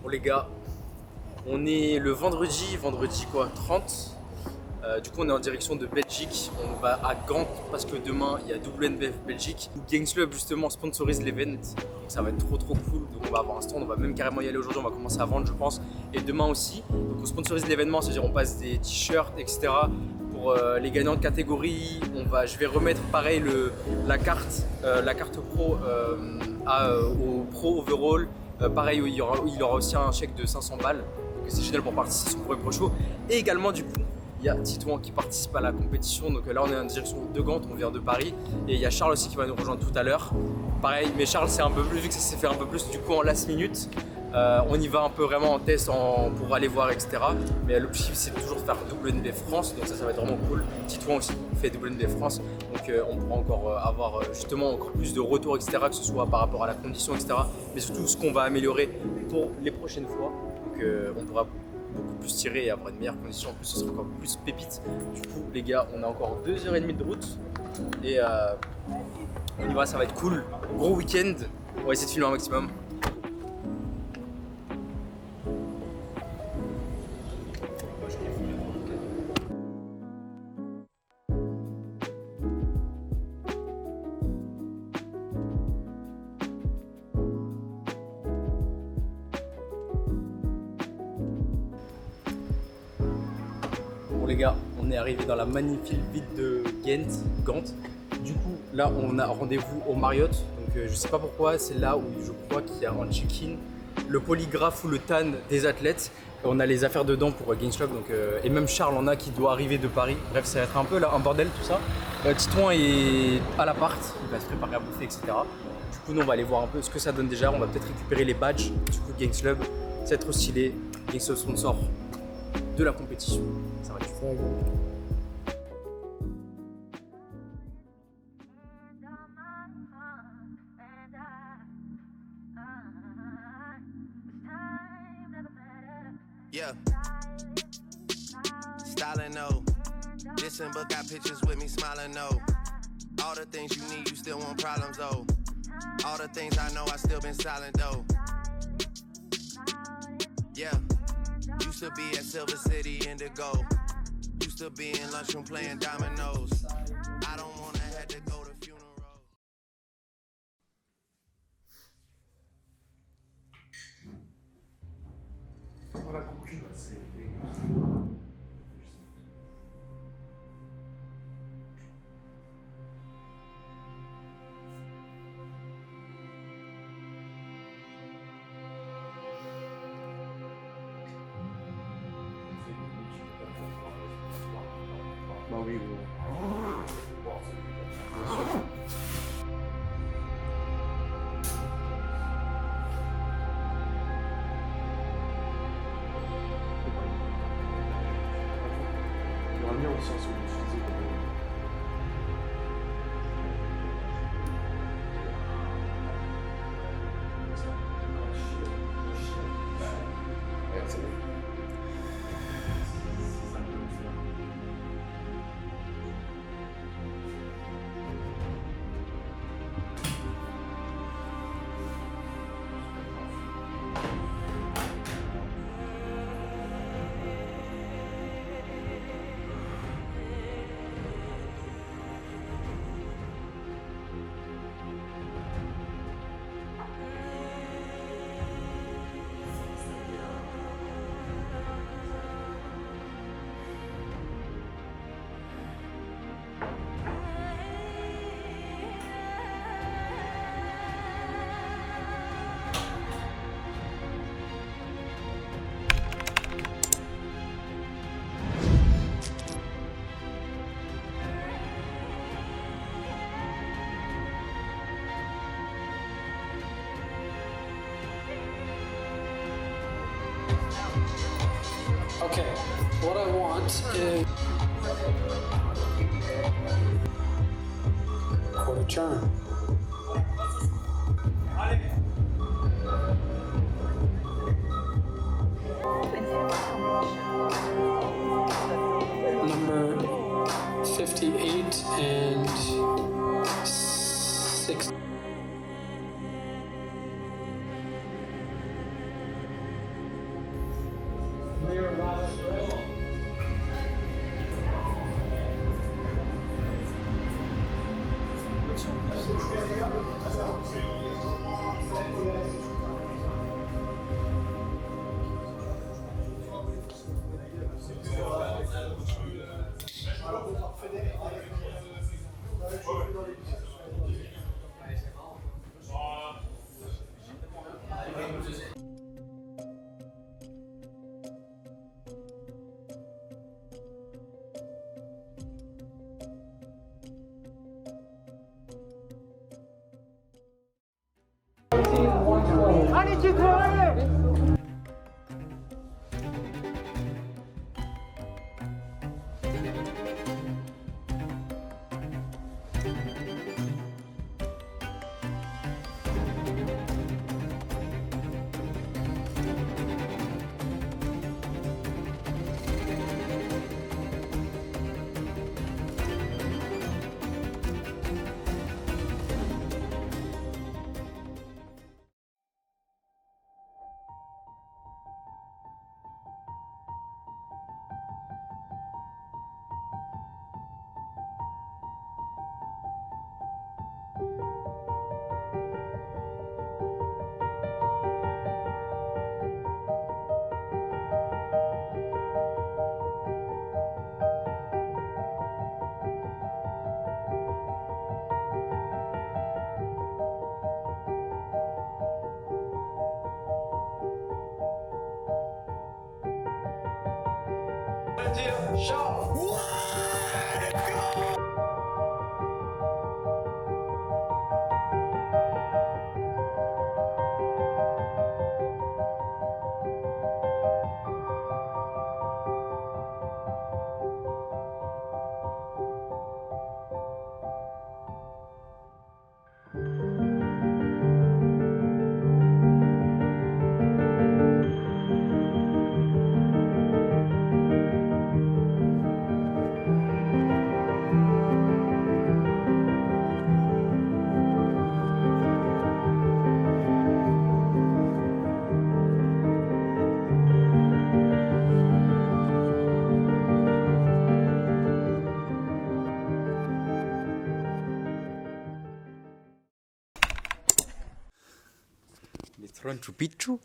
Bon les gars, on est le vendredi quoi, 30. Du coup on est en direction de Belgique, on va à Gand parce que demain il y a WNBF Belgique. Games Club justement sponsorise l'event, donc ça va être trop cool. Donc on va avoir un stand, on va même carrément y aller aujourd'hui, on va commencer à vendre je pense. Et demain aussi, donc on sponsorise l'événement, c'est-à-dire on passe des t-shirts etc. Pour les gagnants de catégorie. Je vais remettre pareil la carte pro au pro overall. Pareil, il y aura aussi un chèque de 500 balles, donc c'est génial pour participer à son premier pro show. Et également du coup, il y a Titouan qui participe à la compétition, donc là on est en direction de Gand, on vient de Paris. Et il y a Charles aussi qui va nous rejoindre tout à l'heure. Pareil, mais Charles c'est un peu plus, vu que ça s'est fait un peu plus du coup en last minute. On y va un peu vraiment en test pour aller voir etc. Mais l'objectif c'est toujours de faire WNB France, donc ça va être vraiment cool. Titouan aussi fait WNB France, donc on pourra encore avoir justement encore plus de retours etc. Que ce soit par rapport à la condition etc. Mais surtout ce qu'on va améliorer pour les prochaines fois. Donc on pourra beaucoup plus tirer et avoir une meilleure condition. En plus ce sera encore plus pépite. Du coup les gars, on a encore 2h30 de route et on y va, ça va être cool. Gros week-end, on va essayer de filmer un maximum. Bon les gars, on est arrivé dans la magnifique ville de Gand. Du coup, là on a rendez-vous au Marriott. Donc je sais pas pourquoi, c'est là où je crois qu'il y a un check-in, le polygraphe ou le TAN des athlètes. On a les affaires dedans pour Games Club, donc, et même Charles en a qui doit arriver de Paris. Bref, ça va être un peu là, un bordel tout ça. Titouan est à l'appart, il va se préparer à bouffer, etc. Du coup, nous on va aller voir un peu ce que ça donne déjà. On va peut-être récupérer les badges du coup Games Club. Ça va être trop stylé. Games Club sponsor de la compétition. Ça va être trop bon. Yeah. Styling no. Listen, but got pictures with me smiling no. All the things you need, you still want problems though. All the things I know, I still been silent though. Yeah. Used to be at Silver City Indigo. Used to be in lunchroom playing dominoes. I don't wanna have to go to funerals. Voilà, conclu, c'est bah oui, gros. Bien au sens où l'utiliser comme ouais, c'est bon. Okay, what I want is quarter turn. Number 58 and 6. Troncho Pichu.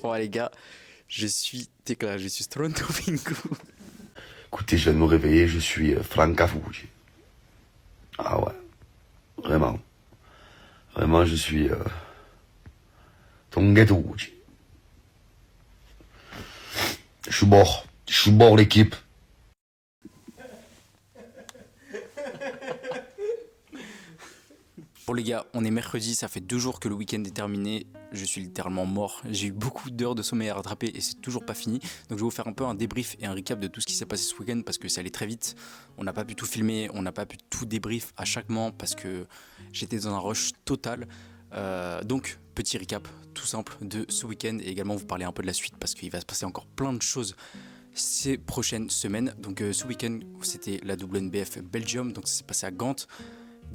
Bon les gars, je suis Tekla, je suis Stronto Pinku. Écoutez, je viens de me réveiller, je suis Franca Fuji. Ah ouais, vraiment. Vraiment, je suis Tongetuji. Je suis mort l'équipe. Bon les gars, on est mercredi, ça fait 2 jours que le week-end est terminé, je suis littéralement mort. J'ai eu beaucoup d'heures de sommeil à rattraper et c'est toujours pas fini. Donc je vais vous faire un peu un débrief et un recap de tout ce qui s'est passé ce week-end parce que ça allait très vite. On n'a pas pu tout filmer, on n'a pas pu tout débrief à chaque moment parce que j'étais dans un rush total. Donc petit recap tout simple de ce week-end et également vous parler un peu de la suite parce qu'il va se passer encore plein de choses ces prochaines semaines. Donc ce week-end c'était la WNBF Belgium, donc ça s'est passé à Gand.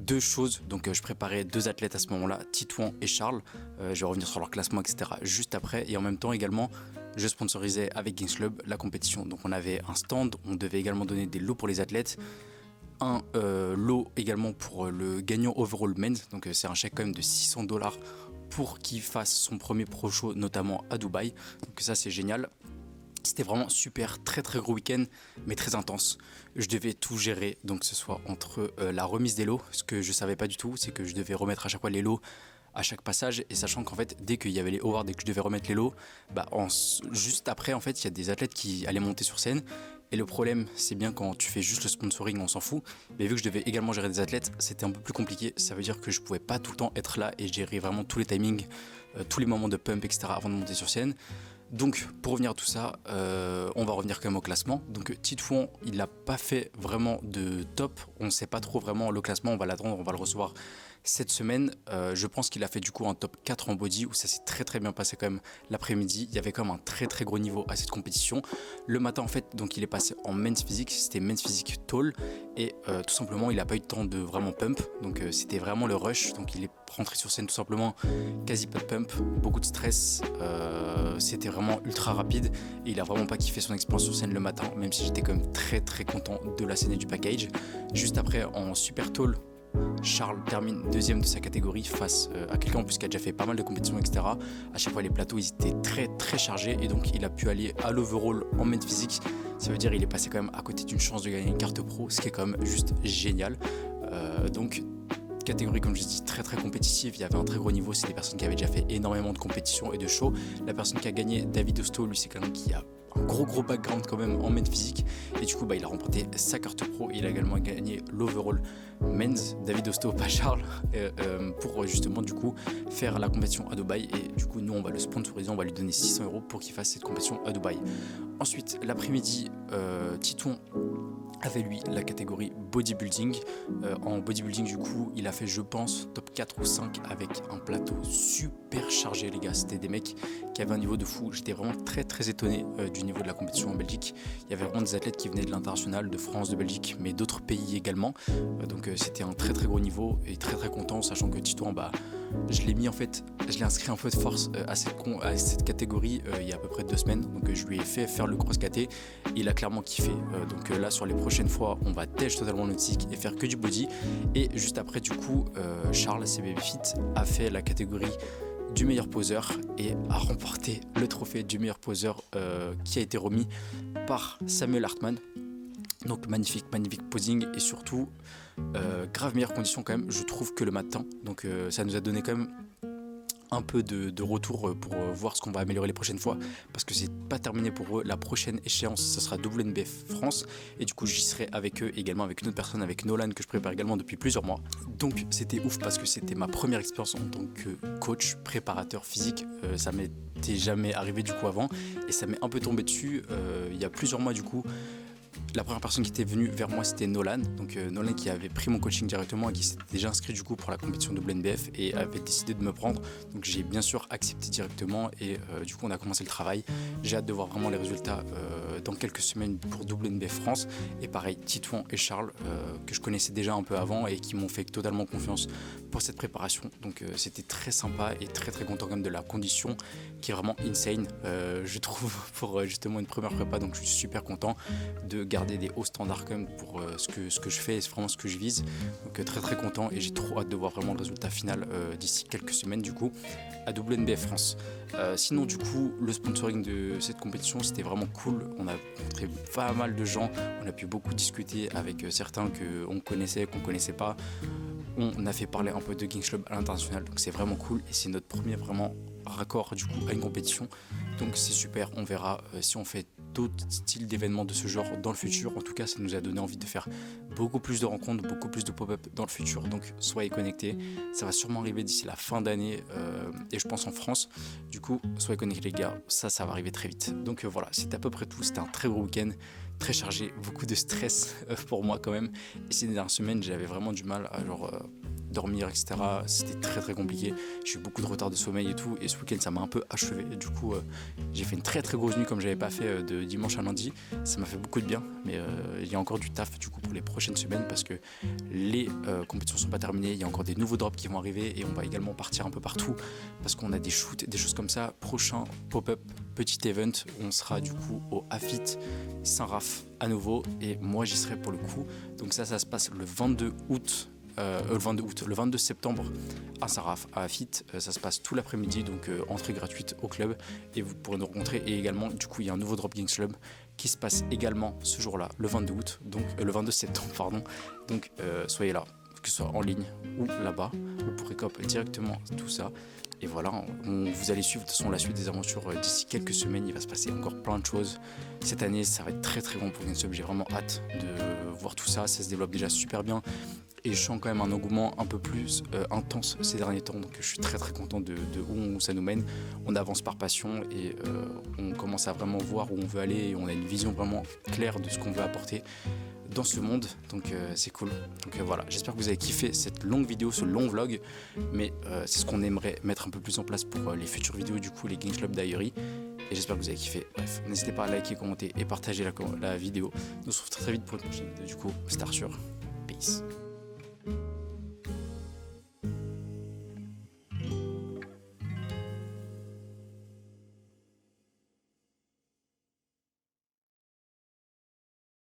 2 choses, donc je préparais 2 athlètes à ce moment-là, Titouan et Charles. Je vais revenir sur leur classement, etc. juste après. Et en même temps également, je sponsorisais avec Gains Club la compétition. Donc on avait un stand, on devait également donner des lots pour les athlètes. Un lot également pour le gagnant overall men's. Donc c'est un chèque quand même de $600 pour qu'il fasse son premier pro show, notamment à Dubaï. Donc ça c'est génial. C'était vraiment super, très très gros week-end, mais très intense. Je devais tout gérer, donc que ce soit entre la remise des lots, ce que je savais pas du tout, c'est que je devais remettre à chaque fois les lots à chaque passage, et sachant qu'en fait, dès qu'il y avait les awards et que je devais remettre les lots, juste après, en fait, il y a des athlètes qui allaient monter sur scène. Et le problème, c'est bien quand tu fais juste le sponsoring, on s'en fout. Mais vu que je devais également gérer des athlètes, c'était un peu plus compliqué. Ça veut dire que je pouvais pas tout le temps être là et gérer vraiment tous les timings, tous les moments de pump, etc. avant de monter sur scène. Donc pour revenir à tout ça, on va revenir quand même au classement. Donc Titouan, il n'a pas fait vraiment de top. On ne sait pas trop vraiment le classement, on va l'attendre, on va le recevoir cette semaine. Je pense qu'il a fait du coup un top 4 en body où ça s'est très très bien passé quand même l'après-midi. Il y avait quand même un très très gros niveau à cette compétition. Le matin en fait, donc il est passé en men's physique, c'était men's physique tall et tout simplement il n'a pas eu de temps de vraiment pump. Donc c'était vraiment le rush. Donc il est rentré sur scène tout simplement, quasi pas de pump, beaucoup de stress. C'était vraiment ultra rapide et il a vraiment pas kiffé son expérience sur scène le matin, même si j'étais quand même très très content de la scène et du package. Juste après en super tall, Charles termine 2e de sa catégorie face à quelqu'un en plus qui a déjà fait pas mal de compétitions, etc. À chaque fois les plateaux ils étaient très très chargés et donc il a pu aller à l'overall en men's physique. Ça veut dire il est passé quand même à côté d'une chance de gagner une carte pro, ce qui est quand même juste génial. Donc catégorie, comme je dis, très très compétitive. Il y avait un très gros niveau, c'est des personnes qui avaient déjà fait énormément de compétitions et de shows. La personne qui a gagné, David Osto, lui c'est quelqu'un qui a un gros background quand même en maths physique, et du coup il a remporté sa carte pro. Il a également gagné l'overall men's, David Osto, pas Charles, pour justement du coup faire la compétition à Dubaï, et du coup nous on va le sponsoriser, on va lui donner 600 € pour qu'il fasse cette compétition à Dubaï. Ensuite l'après-midi, Titon avait lui la catégorie bodybuilding. En bodybuilding du coup il a fait, je pense, top 4 ou 5 avec un plateau super chargé les gars. C'était des mecs qui avaient un niveau de fou. J'étais vraiment très étonné du niveau de la compétition en Belgique. Il y avait vraiment des athlètes qui venaient de l'international, de France, de Belgique, mais d'autres pays également. Donc c'était un très gros niveau, et très content, sachant que Titouan, je l'ai inscrit un peu de force à cette catégorie il y a à peu près 2 semaines. Donc je lui ai fait faire le cross KT, il a clairement kiffé. Donc là sur les prochaines fois on va tèche totalement notre cycle et faire que du body. Et juste après du coup Charles CBB-Fit a fait la catégorie du meilleur poseur et a remporté le trophée du meilleur poseur qui a été remis par Samuel Hartmann. Donc magnifique posing, et surtout grave meilleure condition quand même je trouve que le matin. Donc ça nous a donné quand même un peu de retour pour voir ce qu'on va améliorer les prochaines fois, parce que c'est pas terminé pour eux. La prochaine échéance ce sera WNBF France, et du coup j'y serai avec eux, également avec une autre personne, avec Nolan, que je prépare également depuis plusieurs mois. Donc c'était ouf parce que c'était ma première expérience en tant que coach préparateur physique. Ça m'était jamais arrivé du coup avant, et ça m'est un peu tombé dessus il y a plusieurs mois. Du coup la première personne qui était venue vers moi c'était Nolan, donc Nolan qui avait pris mon coaching directement et qui s'était déjà inscrit du coup pour la compétition WNBF et avait décidé de me prendre. Donc j'ai bien sûr accepté directement, et du coup on a commencé le travail. J'ai hâte de voir vraiment les résultats dans quelques semaines pour WNBF France. Et pareil, Titouan et Charles que je connaissais déjà un peu avant et qui m'ont fait totalement confiance pour cette préparation. Donc c'était très sympa et très content quand même de la condition qui est vraiment insane je trouve pour justement une première prépa. Donc je suis super content de garder des hauts standards quand même pour ce que je fais, et c'est vraiment ce que je vise. Donc très content, et j'ai trop hâte de voir vraiment le résultat final d'ici quelques semaines du coup à WNBF France. Sinon du coup le sponsoring de cette compétition c'était vraiment cool. On a rencontré pas mal de gens, on a pu beaucoup discuter avec certains qu'on connaissait, qu'on connaissait pas. On a fait parler un peu de Gains Club à l'international, donc c'est vraiment cool, et c'est notre premier vraiment raccord du coup à une compétition. Donc c'est super, on verra si on fait d'autres styles d'événements de ce genre dans le futur. En tout cas ça nous a donné envie de faire beaucoup plus de rencontres, beaucoup plus de pop-up dans le futur. Donc soyez connectés, ça va sûrement arriver d'ici la fin d'année et je pense en France. Du coup soyez connectés les gars, ça va arriver très vite. Donc voilà, c'était à peu près tout. C'était un très gros week-end, très chargé, beaucoup de stress pour moi quand même. Et ces dernières semaines j'avais vraiment du mal à dormir, etc. C'était très compliqué. J'ai eu beaucoup de retard de sommeil et tout, et ce week-end ça m'a un peu achevé. Et du coup j'ai fait une très grosse nuit comme j'avais pas fait de dimanche à lundi. Ça m'a fait beaucoup de bien, mais il y a encore du taf du coup pour les prochaines semaines, parce que les compétitions sont pas terminées. Il y a encore des nouveaux drops qui vont arriver, et on va également partir un peu partout parce qu'on a des shoots, des choses comme ça. Prochain pop-up, petit event, on sera du coup au AFIT Saint-Raph à nouveau, et moi j'y serai pour le coup. Donc ça se passe le 22 août. Le 22 septembre à Saint-Raph, à AFIT. Ça se passe tout l'après-midi, donc entrée gratuite au club, et vous pourrez nous rencontrer. Et également du coup il y a un nouveau Drop Gains Club qui se passe également ce jour-là, le 22 août, donc le 22 septembre pardon. Donc soyez là, que ce soit en ligne ou là-bas, vous pourrez cop directement tout ça. Et voilà, vous allez suivre de toute façon la suite des aventures d'ici quelques semaines. Il va se passer encore plein de choses. Cette année, ça va être très bon pour GainSub. J'ai vraiment hâte de voir tout ça. Ça se développe déjà super bien. Et je sens quand même un engouement un peu plus intense ces derniers temps. Donc je suis très content de où ça nous mène. On avance par passion, et on commence à vraiment voir où on veut aller. Et on a une vision vraiment claire de ce qu'on veut apporter dans ce monde, donc c'est cool. Donc voilà, j'espère que vous avez kiffé cette longue vidéo, ce long vlog, mais c'est ce qu'on aimerait mettre un peu plus en place pour les futures vidéos, du coup les Gains Club Diary, et j'espère que vous avez kiffé. Bref, n'hésitez pas à liker, commenter et partager la vidéo. On se retrouve très vite pour une prochaine vidéo, du coup, c'était Arthur, peace.